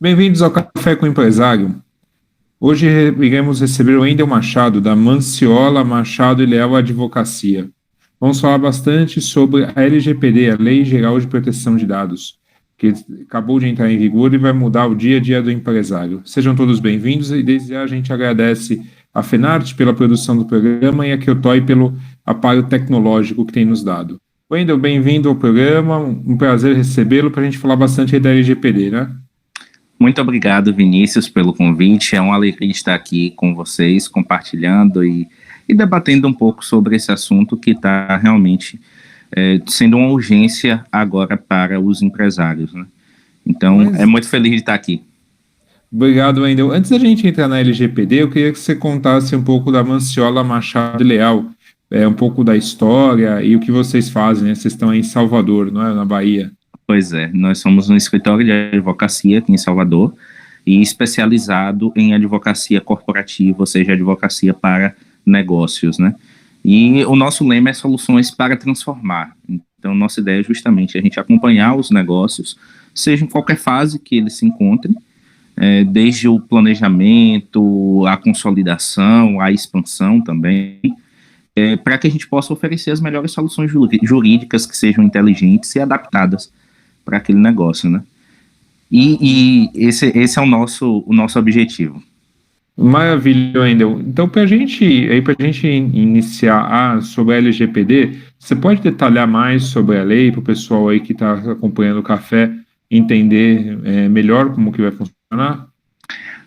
Bem-vindos ao Café com o Empresário. Hoje iremos receber o Wendel Machado, da Manciola Machado e Leal Advocacia. Vamos falar bastante sobre a LGPD, a Lei Geral de Proteção de Dados, que acabou de entrar em vigor e vai mudar o dia a dia do empresário. Sejam todos bem-vindos e desde já a gente agradece a Fenart pela produção do programa e a Kyotoy pelo apoio tecnológico que tem nos dado. Wendel, bem-vindo ao programa, um prazer recebê-lo para a gente falar bastante aí da LGPD, né? Muito obrigado, Vinícius, pelo convite. É uma alegria estar aqui com vocês, compartilhando e debatendo um pouco sobre esse assunto que está realmente sendo uma urgência agora para os empresários, né? Então, é muito feliz de estar aqui. Obrigado, Wendel. Antes da gente entrar na LGPD, eu queria que você contasse um pouco da Manciola Machado e Leal, um pouco da história e o que vocês fazem, né? Vocês estão aí em Salvador, não é? Na Bahia. Pois é, nós somos um escritório de advocacia aqui em Salvador e especializado em advocacia corporativa, ou seja, advocacia para negócios, né? E o nosso lema é soluções para transformar. Então, nossa ideia é justamente a gente acompanhar os negócios, seja em qualquer fase que eles se encontrem, desde o planejamento, a consolidação, a expansão também, para que a gente possa oferecer as melhores soluções jurídicas que sejam inteligentes e adaptadas para aquele negócio, né? E esse é o nosso objetivo. Maravilha, Wendel. Então, para a gente iniciar sobre a LGPD, você pode detalhar mais sobre a lei para o pessoal aí que está acompanhando o café entender melhor como que vai funcionar?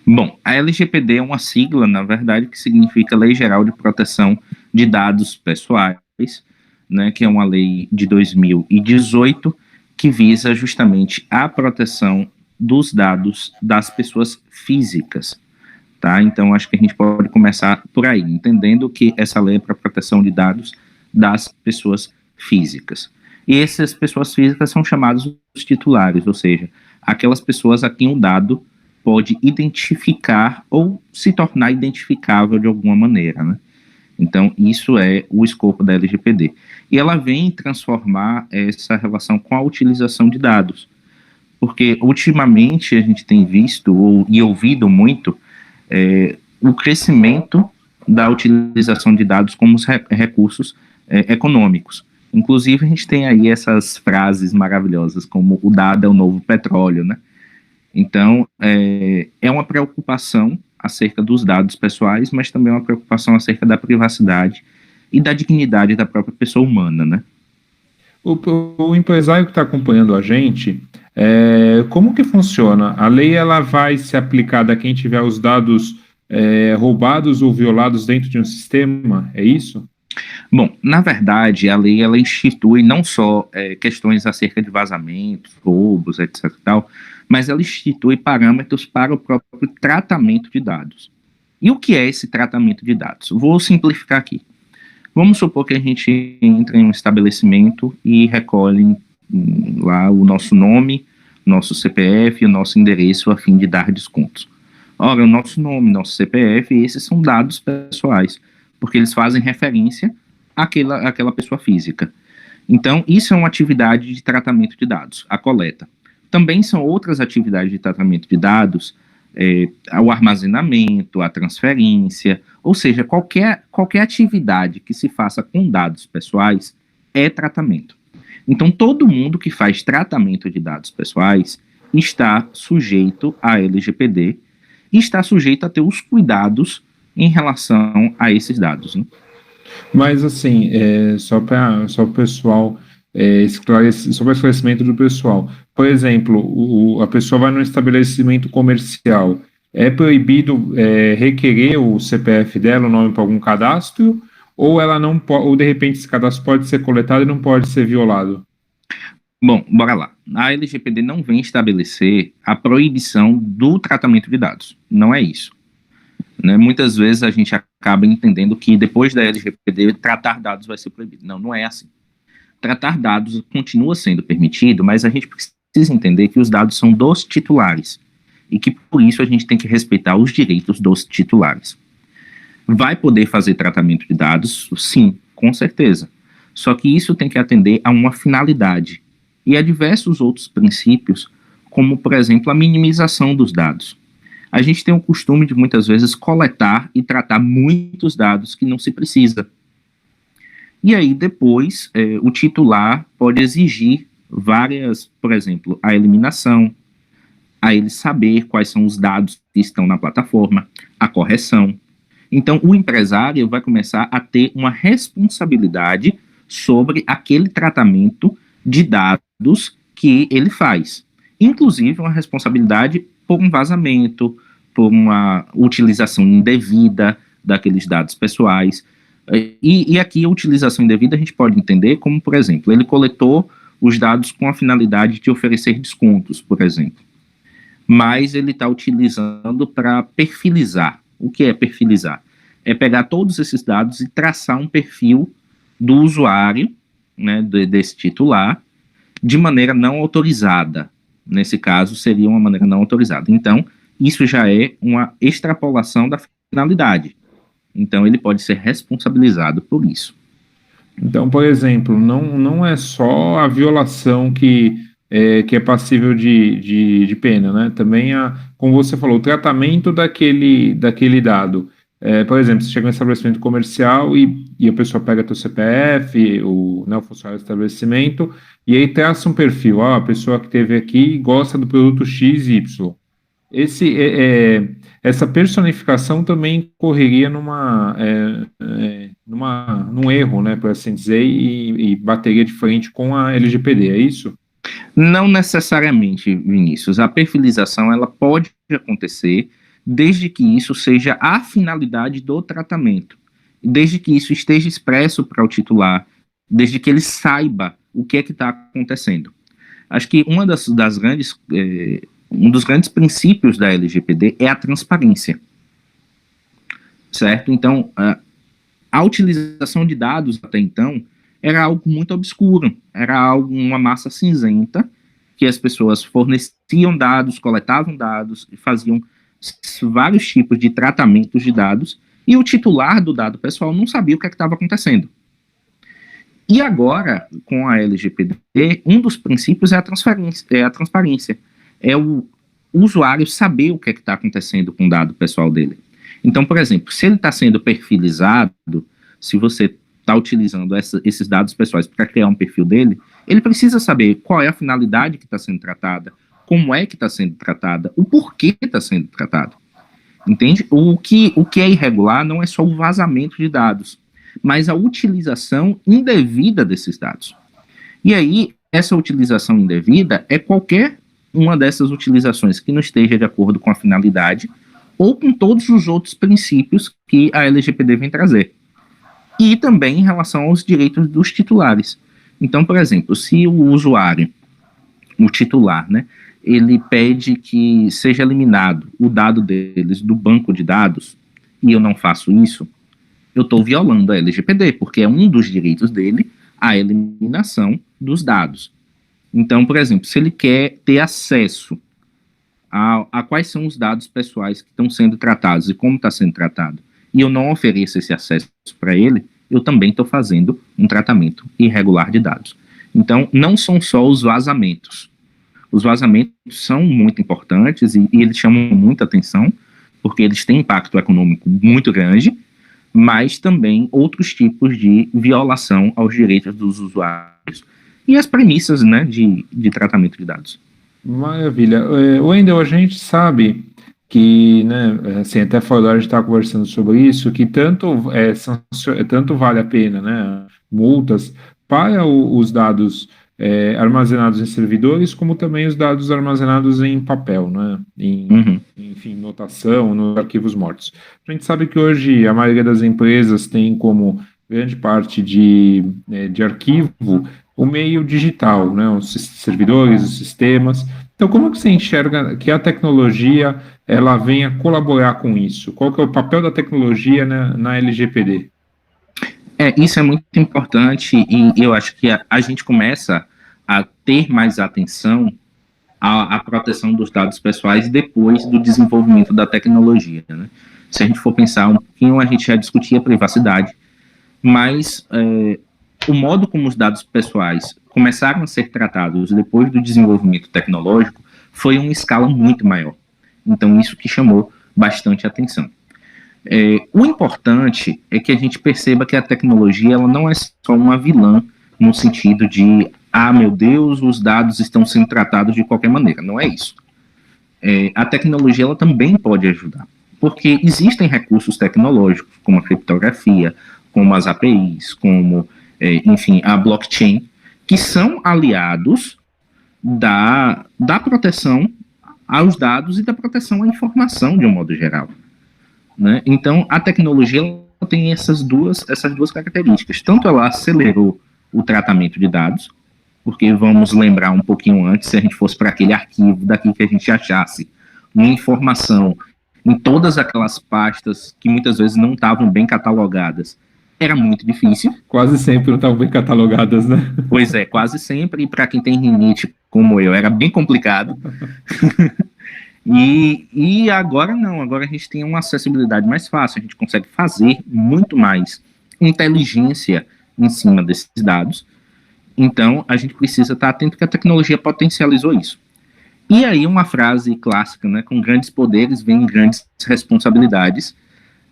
Bom, a LGPD é uma sigla, na verdade, que significa Lei Geral de Proteção de Dados Pessoais, né, que é uma lei de 2018 que visa justamente a proteção dos dados das pessoas físicas, tá? Então, acho que a gente pode começar por aí, entendendo que essa lei é para proteção de dados das pessoas físicas. E essas pessoas físicas são chamados os titulares, ou seja, aquelas pessoas a quem o dado pode identificar ou se tornar identificável de alguma maneira, né? Então, isso é o escopo da LGPD. E ela vem transformar essa relação com a utilização de dados. Porque, ultimamente, a gente tem visto e ouvido muito o crescimento da utilização de dados como recursos econômicos. Inclusive, a gente tem aí essas frases maravilhosas, como o dado é o novo petróleo, né? Então, é uma preocupação acerca dos dados pessoais, mas também uma preocupação acerca da privacidade e da dignidade da própria pessoa humana, né? O empresário que está acompanhando a gente, como que funciona? A lei ela vai ser aplicada a quem tiver os dados roubados ou violados dentro de um sistema, é isso? Bom, na verdade, a lei ela institui não só questões acerca de vazamentos, roubos, etc. e tal, mas ela institui parâmetros para o próprio tratamento de dados. E o que é esse tratamento de dados? Vou simplificar aqui. Vamos supor que a gente entra em um estabelecimento e recolhe lá o nosso nome, nosso CPF e o nosso endereço a fim de dar descontos. Ora, o nosso nome, nosso CPF, esses são dados pessoais, porque eles fazem referência àquela pessoa física. Então, isso é uma atividade de tratamento de dados, a coleta. Também são outras atividades de tratamento de dados, o armazenamento, a transferência, ou seja, qualquer atividade que se faça com dados pessoais é tratamento. Então, todo mundo que faz tratamento de dados pessoais está sujeito à LGPD e está sujeito a ter os cuidados em relação a esses dados, né? Mas, assim, só o pessoal, só para esclarecimento do pessoal. Por exemplo, a pessoa vai num estabelecimento comercial, é proibido requerer o CPF dela, o nome para algum cadastro, ou ela não pode, ou de repente esse cadastro pode ser coletado e não pode ser violado? Bom, bora lá. A LGPD não vem estabelecer a proibição do tratamento de dados. Não é isso. Né? Muitas vezes a gente acaba entendendo que depois da LGPD tratar dados vai ser proibido. Não, não é assim. Tratar dados continua sendo permitido, mas a gente precisa entender que os dados são dos titulares e que por isso a gente tem que respeitar os direitos dos titulares. Vai poder fazer tratamento de dados? Sim, com certeza. Só que isso tem que atender a uma finalidade e a diversos outros princípios, como, por exemplo, a minimização dos dados. A gente tem o costume de, muitas vezes, coletar e tratar muitos dados que não se precisa. E aí, depois, o titular pode exigir várias, por exemplo, a eliminação, a ele saber quais são os dados que estão na plataforma, a correção. Então, o empresário vai começar a ter uma responsabilidade sobre aquele tratamento de dados que ele faz. Inclusive, uma responsabilidade por um vazamento, por uma utilização indevida daqueles dados pessoais. E aqui a utilização indevida a gente pode entender como, por exemplo, ele coletou os dados com a finalidade de oferecer descontos, por exemplo. Mas ele está utilizando para perfilizar. O que é perfilizar? É pegar todos esses dados e traçar um perfil do usuário, né, desse titular, de maneira não autorizada. Nesse caso, seria uma maneira não autorizada. Então, isso já é uma extrapolação da finalidade. Então, ele pode ser responsabilizado por isso. Então, por exemplo, não é só a violação que é passível de pena, né? Também, como você falou, o tratamento daquele dado. Por exemplo, você chega em um estabelecimento comercial e a pessoa pega teu CPF, né, o funcionário do estabelecimento, e aí traça um perfil. A pessoa que esteve aqui gosta do produto XY. Essa personificação também correria num erro, né, por assim dizer, e bateria de frente com a LGPD, é isso? Não necessariamente, Vinícius. A perfilização ela pode acontecer desde que isso seja a finalidade do tratamento, desde que isso esteja expresso para o titular, desde que ele saiba o que é que está acontecendo. Acho que um dos grandes princípios da LGPD é a transparência, certo? Então, a utilização de dados até então era algo muito obscuro, era uma massa cinzenta, que as pessoas forneciam dados, coletavam dados e faziam vários tipos de tratamentos de dados, e o titular do dado pessoal não sabia o que estava acontecendo. E agora, com a LGPD, um dos princípios é a transparência. É o usuário saber o que está acontecendo com o dado pessoal dele. Então, por exemplo, se ele está sendo perfilizado, se você está utilizando esses dados pessoais para criar um perfil dele, ele precisa saber qual é a finalidade que está sendo tratada, como é que está sendo tratada, o porquê está sendo tratado. Entende? O que é irregular não é só o vazamento de dados, mas a utilização indevida desses dados. E aí, essa utilização indevida é qualquer uma dessas utilizações que não esteja de acordo com a finalidade ou com todos os outros princípios que a LGPD vem trazer. E também em relação aos direitos dos titulares. Então, por exemplo, se o usuário, o titular, né, ele pede que seja eliminado o dado deles do banco de dados, e eu não faço isso, eu estou violando a LGPD, porque é um dos direitos dele a eliminação dos dados. Então, por exemplo, se ele quer ter acesso a quais são os dados pessoais que estão sendo tratados e como está sendo tratado, e eu não ofereço esse acesso para ele, eu também estou fazendo um tratamento irregular de dados. Então, não são só os vazamentos. Os vazamentos são muito importantes e eles chamam muita atenção, porque eles têm impacto econômico muito grande, mas também outros tipos de violação aos direitos dos usuários e as premissas, né, de tratamento de dados. Maravilha. Wendel, a gente sabe que, né, assim, até fora da hora a gente estava conversando sobre isso, que tanto vale a pena, né, multas para os dados armazenados em servidores, como também os dados armazenados em papel, né, enfim, notação, nos arquivos mortos. A gente sabe que hoje a maioria das empresas tem como grande parte de arquivo o meio digital, né, os servidores, os sistemas. Então, como que você enxerga que a tecnologia ela venha colaborar com isso? Qual que é o papel da tecnologia, né, na LGPD? Isso é muito importante e eu acho que a gente começa a ter mais atenção à proteção dos dados pessoais depois do desenvolvimento da tecnologia, né? Se a gente for pensar um pouquinho, a gente já discutia privacidade, mas o modo como os dados pessoais começaram a ser tratados depois do desenvolvimento tecnológico foi uma escala muito maior. Então, isso que chamou bastante atenção. O importante é que a gente perceba que a tecnologia ela não é só uma vilã no sentido de, meu Deus, os dados estão sendo tratados de qualquer maneira. Não é isso. A tecnologia ela também pode ajudar, porque existem recursos tecnológicos, como a criptografia, como as APIs, como, enfim, a blockchain, que são aliados da proteção aos dados e da proteção à informação, de um modo geral. Né? Então, a tecnologia ela tem essas duas características. Tanto ela acelerou o tratamento de dados, porque vamos lembrar um pouquinho antes, se a gente fosse para aquele arquivo daqui que a gente achasse uma informação em todas aquelas pastas que muitas vezes não estavam bem catalogadas, era muito difícil. Quase sempre não estavam bem catalogadas, né? Pois é, quase sempre, e para quem tem rinite como eu, era bem complicado. E agora não, agora a gente tem uma acessibilidade mais fácil, a gente consegue fazer muito mais inteligência em cima desses dados. Então, a gente precisa estar atento que a tecnologia potencializou isso. E aí uma frase clássica, né, com grandes poderes vem grandes responsabilidades.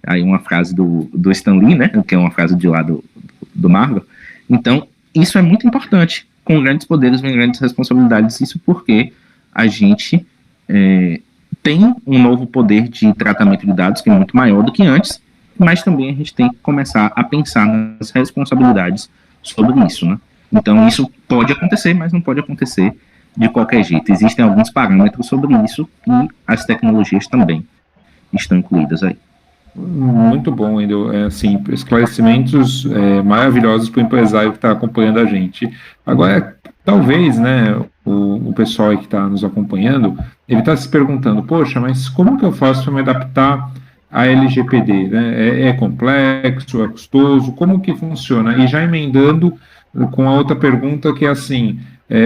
Aí uma frase do Stan Lee, né, que é uma frase de lá do Marvel. Então, isso é muito importante. Com grandes poderes vem grandes responsabilidades. Isso porque a gente tem um novo poder de tratamento de dados que é muito maior do que antes, mas também a gente tem que começar a pensar nas responsabilidades sobre isso, né? Então, isso pode acontecer, mas não pode acontecer de qualquer jeito. Existem alguns parâmetros sobre isso e as tecnologias também estão incluídas aí. Muito bom, Wendel. Assim, esclarecimentos maravilhosos para o empresário que está acompanhando a gente. Agora, talvez, né, o pessoal aí que está nos acompanhando, ele está se perguntando, poxa, mas como que eu faço para me adaptar à LGPD? Né? É complexo, é custoso, como que funciona? E já emendando com a outra pergunta que é assim,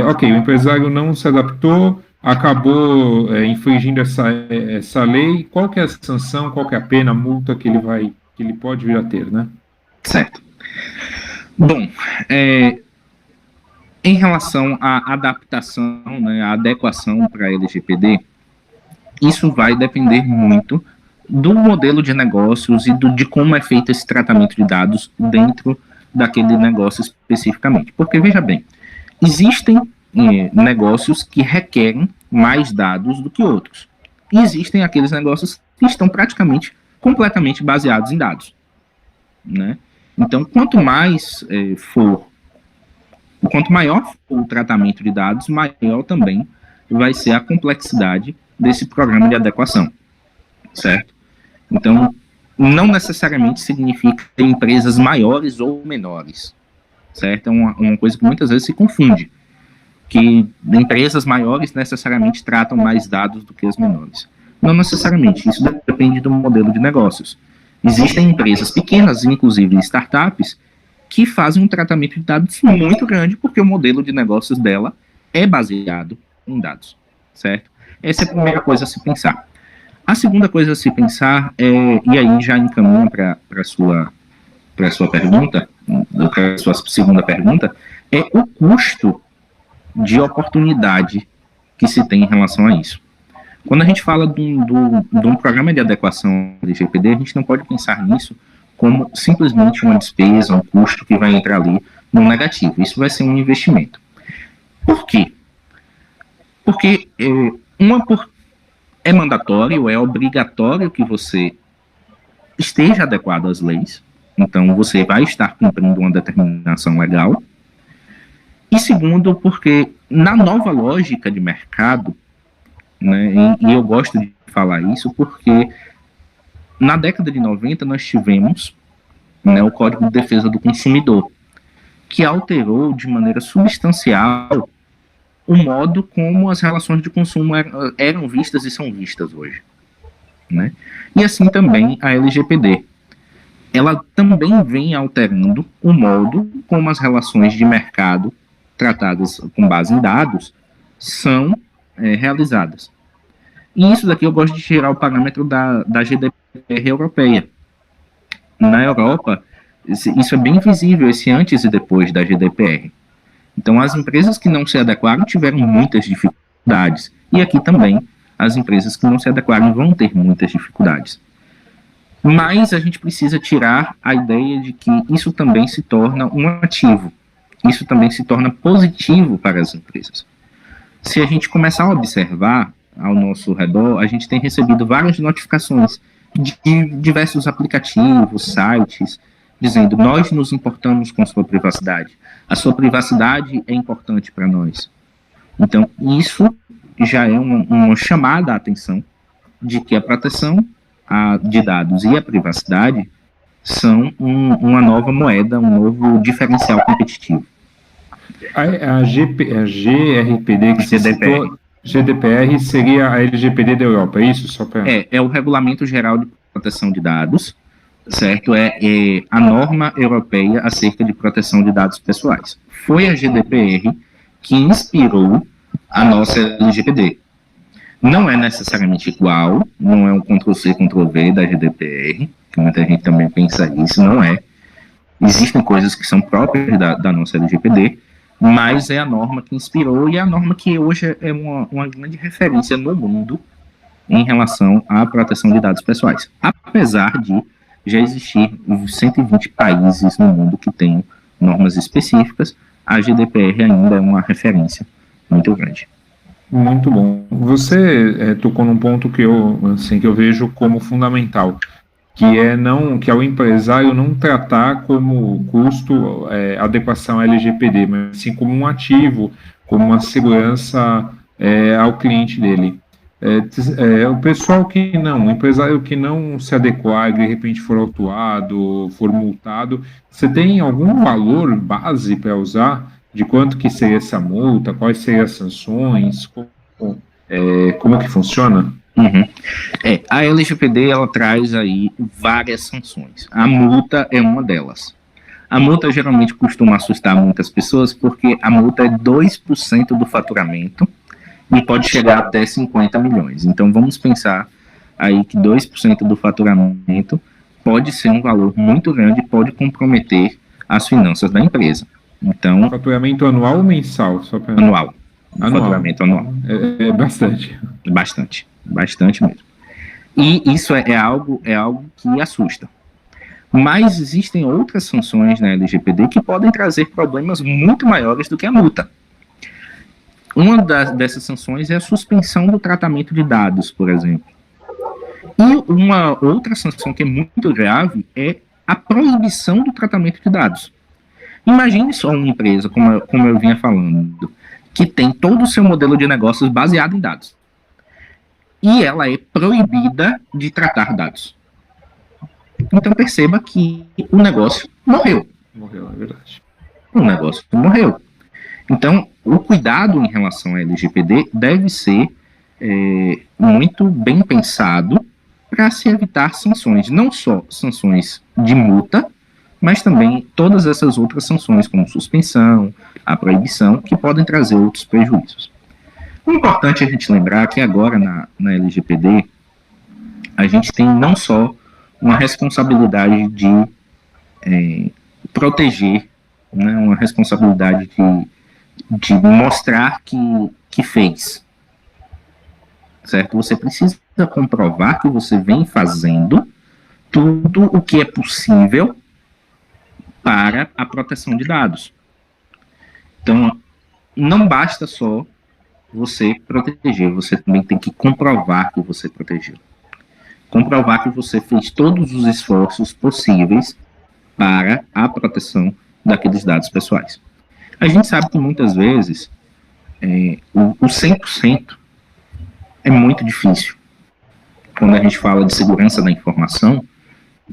ok, o empresário não se adaptou, acabou infringindo essa lei, qual que é a sanção, qual que é a pena, a multa que ele pode vir a ter, né? Certo. Bom, em relação à adaptação, né, à adequação para a LGPD, isso vai depender muito do modelo de negócios e de como é feito esse tratamento de dados dentro daquele negócio especificamente. Porque, veja bem, existem negócios que requerem mais dados do que outros. E existem aqueles negócios que estão praticamente completamente baseados em dados. Né? Então, quanto maior for o tratamento de dados, maior também vai ser a complexidade desse programa de adequação. Certo? Então, não necessariamente significa ter empresas maiores ou menores, certo? É uma coisa que muitas vezes se confunde, que empresas maiores necessariamente tratam mais dados do que as menores. Não necessariamente, isso depende do modelo de negócios. Existem empresas pequenas, inclusive startups, que fazem um tratamento de dados muito grande, porque o modelo de negócios dela é baseado em dados, certo? Essa é a primeira coisa a se pensar. A segunda coisa a se pensar e aí já encaminho para a sua pergunta, para a sua segunda pergunta, é o custo de oportunidade que se tem em relação a isso. Quando a gente fala de um programa de adequação LGPD, a gente não pode pensar nisso como simplesmente uma despesa, um custo que vai entrar ali no negativo. Isso vai ser um investimento. Por quê? Porque é mandatório, é obrigatório que você esteja adequado às leis, então você vai estar cumprindo uma determinação legal. E segundo, porque na nova lógica de mercado, né, e eu gosto de falar isso porque na década de 90 nós tivemos, né, o Código de Defesa do Consumidor, que alterou de maneira substancial o modo como as relações de consumo eram vistas e são vistas hoje. Né? E assim também a LGPD. Ela também vem alterando o modo como as relações de mercado tratadas com base em dados são realizadas. E isso daqui eu gosto de tirar o parâmetro da GDPR europeia. Na Europa, isso é bem visível, esse antes e depois da GDPR. Então, as empresas que não se adequaram tiveram muitas dificuldades dificuldades. E aqui também, as empresas que não se adequarem vão ter muitas dificuldades. Mas a gente precisa tirar a ideia de que isso também se torna um ativo. Isso também se torna positivo para as empresas. Se a gente começar a observar ao nosso redor, a gente tem recebido várias notificações de diversos aplicativos, sites, dizendo: nós nos importamos com sua privacidade. A sua privacidade é importante para nós. Então, isso já é uma chamada à atenção de que a proteção de dados e a privacidade são uma nova moeda, um novo diferencial competitivo. A GRPD que você citou, GDPR seria a LGPD da Europa, é isso? É o Regulamento Geral de Proteção de Dados, certo? É a norma europeia acerca de proteção de dados pessoais. Foi a GDPR que inspirou a nossa LGPD. Não é necessariamente igual, não é um Ctrl-C, Ctrl-V da GDPR, que muita gente também pensa isso, não é. Existem coisas que são próprias da nossa LGPD, mas é a norma que inspirou e é a norma que hoje é uma grande referência no mundo em relação à proteção de dados pessoais. Apesar de já existir 120 países no mundo que têm normas específicas, a GDPR ainda é uma referência muito grande. Muito bom. Você tocou num ponto que eu vejo como fundamental, que é o empresário não tratar como custo adequação à LGPD, mas sim como um ativo, como uma segurança ao cliente dele. O pessoal o empresário que não se adequar e de repente for autuado, for multado, você tem algum valor base para usar? De quanto que seria essa multa, quais seriam as sanções, como que funciona? Uhum. A LGPD ela traz aí várias sanções. A multa é uma delas. A multa geralmente costuma assustar muitas pessoas porque a multa é 2% do faturamento e pode chegar até 50 milhões. Então vamos pensar aí que 2% do faturamento pode ser um valor muito grande e pode comprometer as finanças da empresa. Então, faturamento anual ou mensal? Anual. Faturamento anual. É bastante. Bastante mesmo. E isso é algo que assusta. Mas existem outras sanções na LGPD que podem trazer problemas muito maiores do que a multa. Uma dessas sanções é a suspensão do tratamento de dados, por exemplo. E uma outra sanção que é muito grave é a proibição do tratamento de dados. Imagine só uma empresa, como eu vinha falando, que tem todo o seu modelo de negócios baseado em dados. E ela é proibida de tratar dados. Então perceba que o negócio morreu. Morreu, é verdade. O negócio morreu. Então, o cuidado em relação à LGPD deve ser muito bem pensado para se evitar sanções, não só sanções de multa, mas também todas essas outras sanções, como suspensão, a proibição, que podem trazer outros prejuízos. O importante é a gente lembrar que agora na LGPD, a gente tem não só uma responsabilidade de proteger, né, uma responsabilidade de mostrar que fez, certo? Você precisa comprovar que você vem fazendo tudo o que é possível para a proteção de dados. Então, não basta só você proteger, você também tem que comprovar que você protegeu. Comprovar que você fez todos os esforços possíveis para a proteção daqueles dados pessoais. A gente sabe que muitas vezes o 100% é muito difícil. Quando a gente fala de segurança da informação,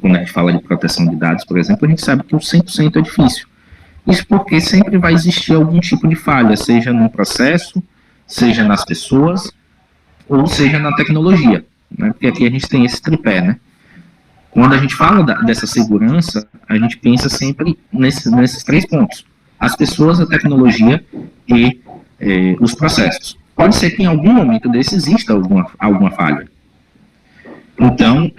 quando a gente fala de proteção de dados, por exemplo, a gente sabe que o 100% é difícil. Isso porque sempre vai existir algum tipo de falha, seja no processo, seja nas pessoas, ou seja na tecnologia, né? Porque aqui a gente tem esse tripé, né? Quando a gente fala dessa segurança, a gente pensa sempre nesses 3 pontos: as pessoas, a tecnologia e os processos. Pode ser que em algum momento desse exista alguma falha. Então,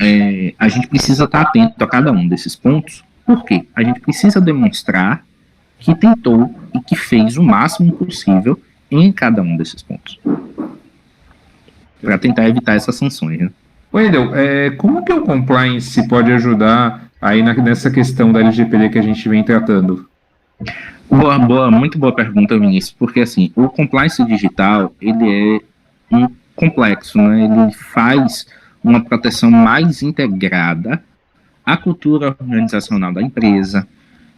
a gente precisa estar atento a cada um desses pontos. Por quê? A gente precisa demonstrar que tentou e que fez o máximo possível em cada um desses pontos, para tentar evitar essas sanções, né? Wendel, como que o compliance pode ajudar aí nessa questão da LGPD que a gente vem tratando? Muito boa pergunta, Vinícius, porque assim, o compliance digital, ele é um complexo, né? Ele faz uma proteção mais integrada à cultura organizacional da empresa,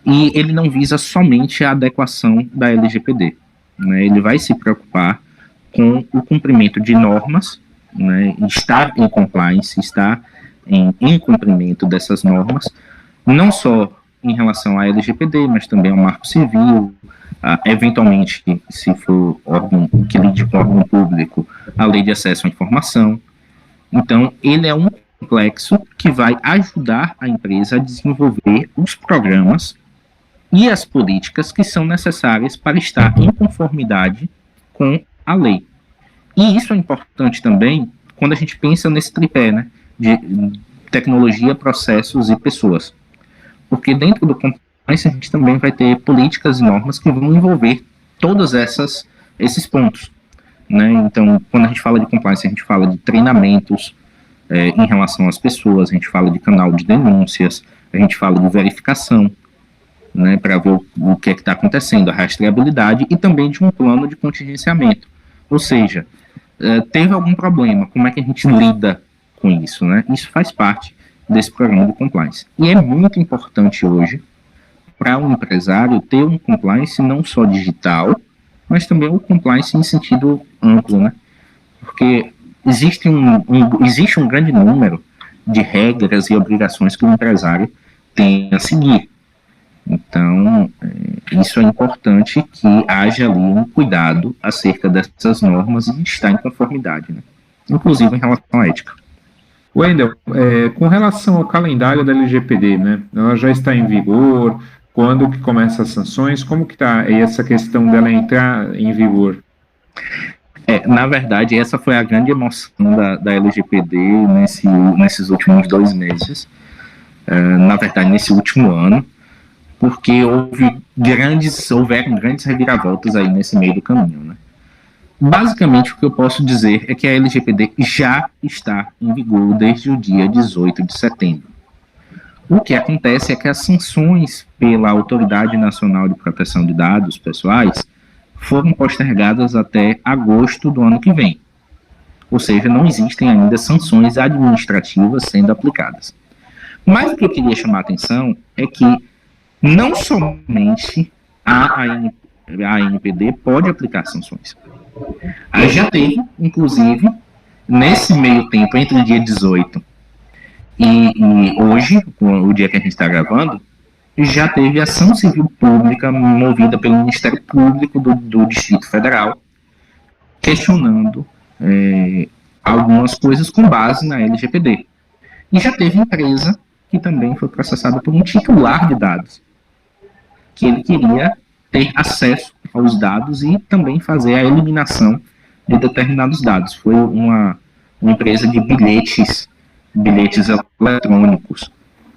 e ele não visa somente a adequação da LGPD, né? Ele vai se preocupar com o cumprimento de normas, né? Estar em compliance, estar em cumprimento dessas normas, não só em relação à LGPD, mas também ao Marco Civil, eventualmente, se for órgão que lide com órgão público, a Lei de Acesso à Informação. Então, ele é um complexo que vai ajudar a empresa a desenvolver os programas e as políticas que são necessárias para estar em conformidade com a lei. E isso é importante também quando a gente pensa nesse tripé, né, de tecnologia, processos e pessoas. Porque dentro do compliance a gente também vai ter políticas e normas que vão envolver todos esses pontos, né? Então, quando a gente fala de compliance, a gente fala de treinamentos em relação às pessoas, a gente fala de canal de denúncias, a gente fala de verificação, né, para ver o que é que está acontecendo, a rastreabilidade, e também de um plano de contingenciamento. Ou seja, teve algum problema, como é que a gente lida com isso, né? Isso faz parte desse programa de compliance. E é muito importante hoje para um empresário ter um compliance não só digital, mas também um compliance em sentido amplo, né? Porque existe um grande número de regras e obrigações que o empresário tem a seguir. Então, isso é importante que haja ali um cuidado acerca dessas normas e estar em conformidade, né? Inclusive em relação à ética. Wendel, com relação ao calendário da LGPD, né? Ela já está em vigor? Quando que começa as sanções? Como que está essa questão dela entrar em vigor? Na verdade, essa foi a grande emoção da LGPD nesses últimos 2 meses. Na verdade, nesse último ano, porque houveram grandes reviravoltas aí nesse meio do caminho, né? Basicamente, o que eu posso dizer é que a LGPD já está em vigor desde o dia 18 de setembro. O que acontece é que as sanções pela Autoridade Nacional de Proteção de Dados Pessoais foram postergadas até agosto do ano que vem. Ou seja, não existem ainda sanções administrativas sendo aplicadas. Mas o que eu queria chamar a atenção é que não somente a ANPD pode aplicar sanções. Aí já teve, inclusive, nesse meio tempo, entre o dia 18 e hoje, o dia que a gente está gravando, já teve ação civil pública movida pelo Ministério Público do Distrito Federal, questionando algumas coisas com base na LGPD. E já teve empresa que também foi processada por um titular de dados, que ele queria ter acesso aos dados e também fazer a eliminação de determinados dados. Foi uma empresa de bilhetes eletrônicos,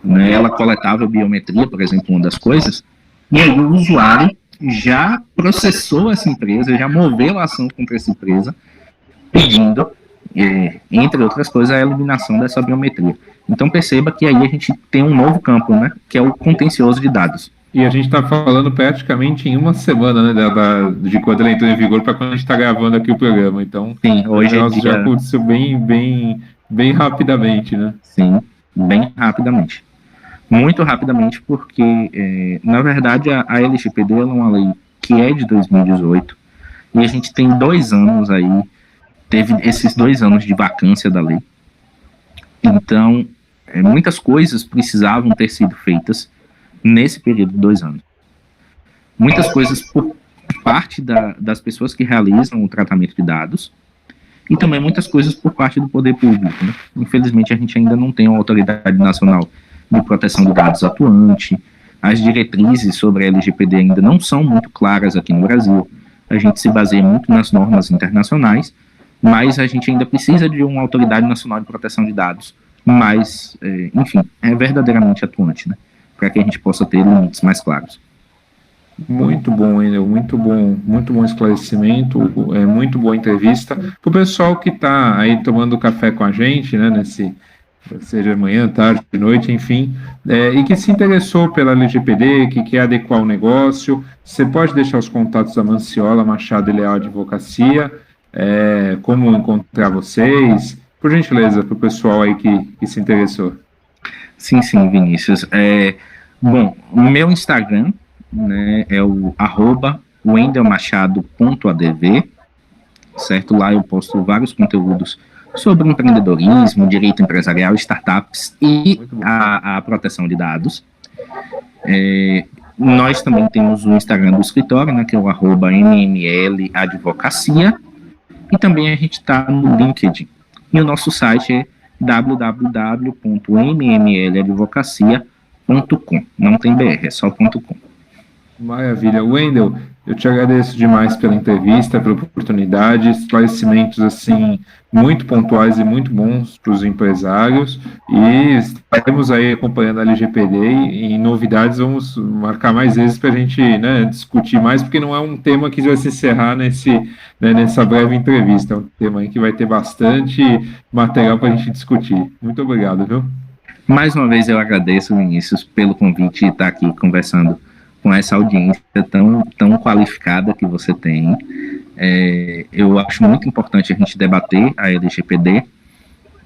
né? Ela coletava biometria, por exemplo, uma das coisas, e aí o usuário já processou essa empresa, já moveu a ação contra essa empresa, pedindo, entre outras coisas, a eliminação dessa biometria. Então perceba que aí a gente tem um novo campo, né, que é o contencioso de dados. E a gente está falando praticamente em uma semana, né, de quando ela entrou em vigor para quando a gente está gravando aqui o programa. Então, sim, hoje já aconteceu bem rapidamente, né? Sim, bem rapidamente. Muito rapidamente, porque, na verdade, a LGPD é uma lei que é de 2018, e a gente tem 2 anos aí, teve esses 2 anos de vacância da lei. Então, muitas coisas precisavam ter sido feitas nesse período de 2 anos. Muitas coisas por parte das pessoas que realizam o tratamento de dados, e também muitas coisas por parte do poder público, né? Infelizmente, a gente ainda não tem uma autoridade nacional de proteção de dados atuante. As diretrizes sobre a LGPD ainda não são muito claras aqui no Brasil. A gente se baseia muito nas normas internacionais, mas a gente ainda precisa de uma autoridade nacional de proteção de dados, mas, enfim, é verdadeiramente atuante, né? Para que a gente possa ter limites mais claros. Muito bom, Wendel, muito bom esclarecimento, muito boa entrevista. Para o pessoal que está aí tomando café com a gente, né, seja manhã, tarde, noite, enfim, e que se interessou pela LGPD, que quer adequar o negócio, você pode deixar os contatos da Manciola Machado e Leal Advocacia, como encontrar vocês, por gentileza, para o pessoal aí que se interessou. Sim, sim, Vinícius. Bom, o meu Instagram, né, é o @wendelmachado.adv, certo? Lá eu posto vários conteúdos sobre empreendedorismo, direito empresarial, startups e a proteção de dados. Nós também temos o Instagram do escritório, né, que é o @mmladvocacia, e também a gente está no LinkedIn. E o nosso site é www.mmladvocacia.com. Não tem BR, é só .com. Maravilha. Wendel, eu te agradeço demais pela entrevista, pela oportunidade, esclarecimentos assim muito pontuais e muito bons para os empresários, e estaremos aí acompanhando a LGPD e em novidades vamos marcar mais vezes para a gente, né, discutir mais, porque não é um tema que vai se encerrar nessa breve entrevista, é um tema aí que vai ter bastante material para a gente discutir. Muito obrigado, viu? Mais uma vez eu agradeço, Vinícius, pelo convite e estar aqui conversando com essa audiência tão qualificada que você tem. Eu acho muito importante a gente debater a LGPD,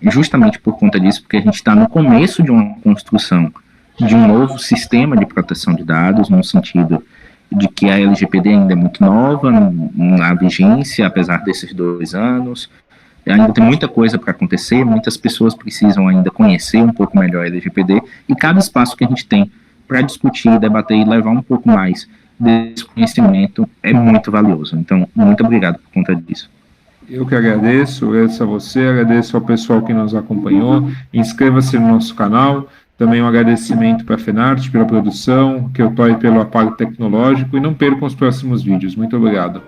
justamente por conta disso, porque a gente está no começo de uma construção de um novo sistema de proteção de dados, no sentido de que a LGPD ainda é muito nova na vigência, apesar desses 2 anos. Ainda tem muita coisa para acontecer, muitas pessoas precisam ainda conhecer um pouco melhor a LGPD, e cada espaço que a gente tem para discutir, debater e levar um pouco mais desse conhecimento é muito valioso. Então, muito obrigado por conta disso. Eu que agradeço a você, agradeço ao pessoal que nos acompanhou. Inscreva-se no nosso canal. Também um agradecimento para a Fenarte pela produção, que eu toque pelo apoio tecnológico, e não percam os próximos vídeos. Muito obrigado.